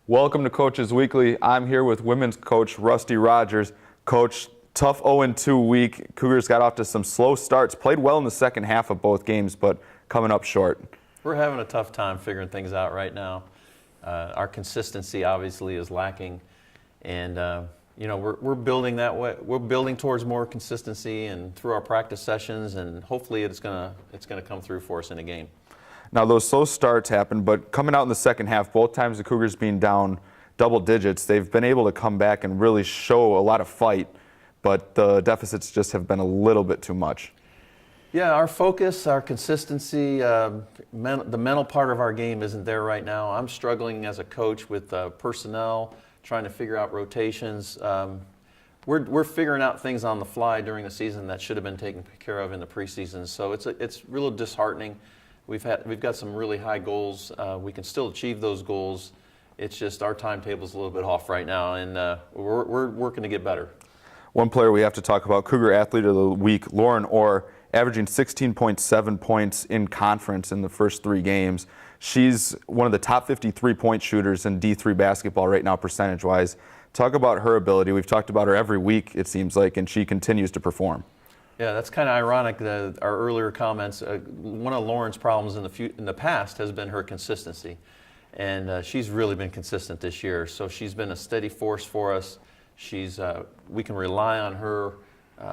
Welcome to Coaches Weekly. I'm here with women's coach Rusty Rogers. Coach, tough 0-2 week. Cougars got off to some slow starts, played well in the second half of both games, but coming up short. We're having a tough time figuring things out right now. Our consistency obviously is lacking, and we're building that way. We're building towards more consistency, and through our practice sessions, and hopefully it's gonna come through for us in a game. Now those slow starts happened, but coming out in the second half, both times the Cougars being down double digits, they've been able to come back and really show a lot of fight, but the deficits just have been a little bit too much. Yeah, our focus, our consistency, the mental part of our game isn't there right now. I'm struggling as a coach with personnel, trying to figure out rotations. We're figuring out things on the fly during the season that should have been taken care of in the preseason. So it's really disheartening. We've got some really high goals. We can still achieve those goals. It's just our timetable's a little bit off right now, and we're working to get better. One player we have to talk about, Cougar Athlete of the Week, Lauren Orr, averaging 16.7 points in conference in the first 3 games. She's one of the top 50 three-point shooters in D3 basketball right now, percentage-wise. Talk about her ability. We've talked about her every week, it seems like, and she continues to perform. Yeah, that's kind of ironic. Our earlier comments, one of Lauren's problems in the past has been her consistency, and she's really been consistent this year. So she's been a steady force for us. We can rely on her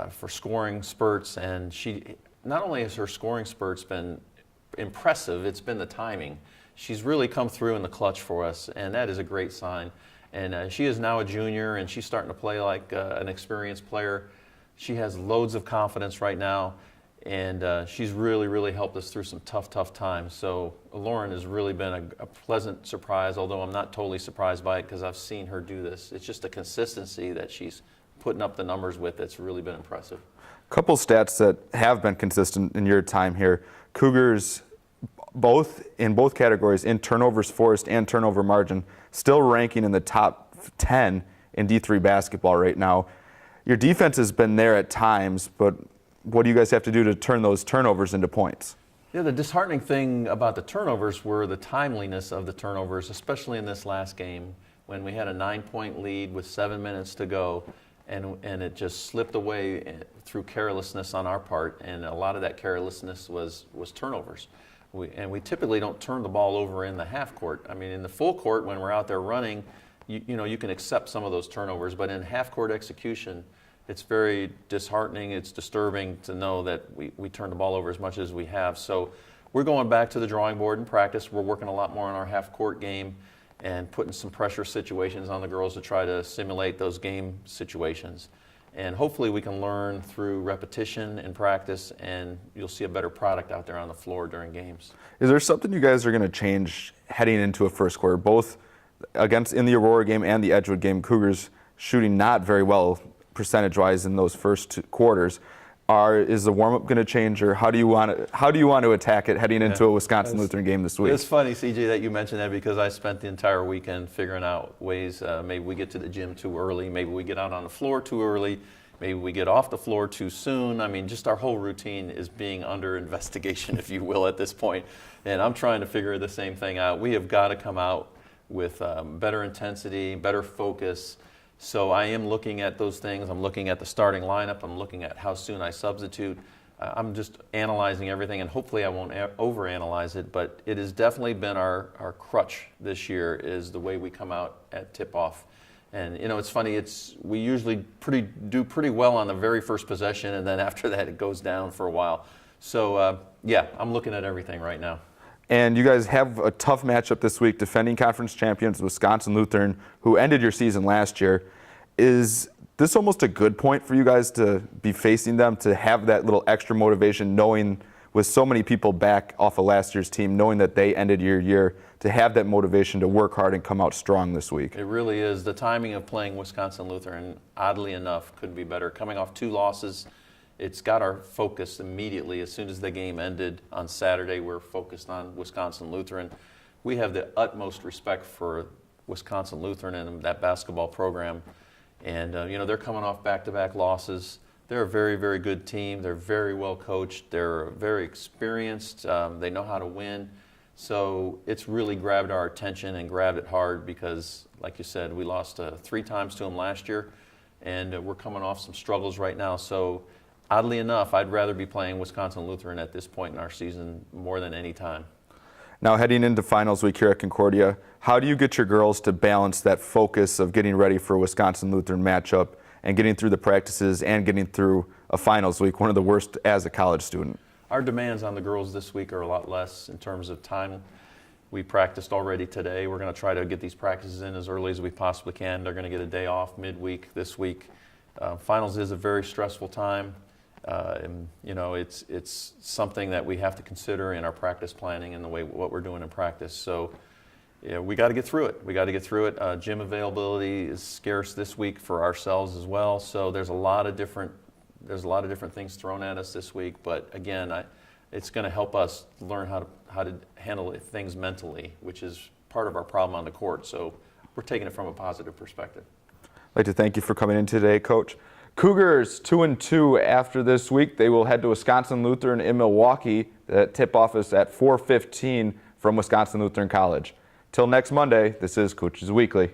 for scoring spurts, and not only has her scoring spurts been impressive, it's been the timing. She's really come through in the clutch for us, and that is a great sign. And she is now a junior, and she's starting to play like an experienced player. She has loads of confidence right now, and she's really helped us through some tough times. So Lauren has really been a pleasant surprise, although I'm not totally surprised by it because I've seen her do this. It's just the consistency that she's putting up the numbers with that's really been impressive. Couple stats that have been consistent in your time here. Cougars, in both categories, in turnovers forced and turnover margin, still ranking in the top 10 in D3 basketball right now. Your defense has been there at times, but what do you guys have to do to turn those turnovers into points? Yeah, the disheartening thing about the turnovers were the timeliness of the turnovers, especially in this last game when we had a 9-point lead with 7 minutes to go, and it just slipped away through carelessness on our part, and a lot of that carelessness was turnovers. We typically don't turn the ball over in the half court. I mean, in the full court, when we're out there running, you can accept some of those turnovers, but in half court execution, it's very disheartening. It's disturbing to know that we turn the ball over as much as we have. So we're going back to the drawing board in practice. We're working a lot more on our half court game and putting some pressure situations on the girls to try to simulate those game situations. And hopefully we can learn through repetition and practice, and you'll see a better product out there on the floor during games. Is there something you guys are going to change heading into a first quarter, both in the Aurora game and the Edgewood game? Cougars shooting not very well percentage-wise in those first 2 quarters. Is the warm-up going to change, or how do you want to attack it heading into a Wisconsin Lutheran game this week? It's funny, CJ, that you mentioned that because I spent the entire weekend figuring out ways. Maybe we get to the gym too early. Maybe we get out on the floor too early. Maybe we get off the floor too soon. I mean, just our whole routine is being under investigation, if you will, at this point. And I'm trying to figure the same thing out. We have got to come out with better intensity, better focus. So I am looking at those things. I'm looking at the starting lineup. I'm looking at how soon I substitute. I'm just analyzing everything, and hopefully I won't overanalyze it, but it has definitely been our crutch this year is the way we come out at tip-off. And, it's funny. We usually do pretty well on the very first possession, and then after that it goes down for a while. So, yeah, I'm looking at everything right now. And you guys have a tough matchup this week, defending conference champions Wisconsin Lutheran, who ended your season last year. Is this almost a good point for you guys to be facing them, to have that little extra motivation, knowing with so many people back off of last year's team, knowing that they ended your year, to have that motivation to work hard and come out strong this week? It really is. The timing of playing Wisconsin Lutheran, oddly enough, could be better. Coming off 2 losses, it's got our focus immediately. As soon as the game ended on Saturday, we're focused on Wisconsin Lutheran. We have the utmost respect for Wisconsin Lutheran and that basketball program. And, they're coming off back-to-back losses. They're a very good team. They're very well coached. They're very experienced. They know how to win. So it's really grabbed our attention and grabbed it hard because, like you said, we lost 3 times to them last year, and we're coming off some struggles right now. So oddly enough, I'd rather be playing Wisconsin Lutheran at this point in our season more than any time. Now heading into finals week here at Concordia, how do you get your girls to balance that focus of getting ready for a Wisconsin Lutheran matchup and getting through the practices and getting through a finals week, one of the worst as a college student? Our demands on the girls this week are a lot less in terms of time. We practiced already today. We're going to try to get these practices in as early as we possibly can. They're going to get a day off midweek this week. Finals is a very stressful time. And, you know, it's something that we have to consider in our practice planning and the way what we're doing in practice. So, yeah, we got to get through it. We got to get through it. Gym availability is scarce this week for ourselves as well. So there's a lot of different things thrown at us this week. But again, it's going to help us learn how to handle things mentally, which is part of our problem on the court. So we're taking it from a positive perspective. I'd like to thank you for coming in today, Coach. Cougars 2-2 after this week. They will head to Wisconsin Lutheran in Milwaukee. That tip-off is at 4:15 from Wisconsin Lutheran College. Till next Monday, this is Coaches Weekly.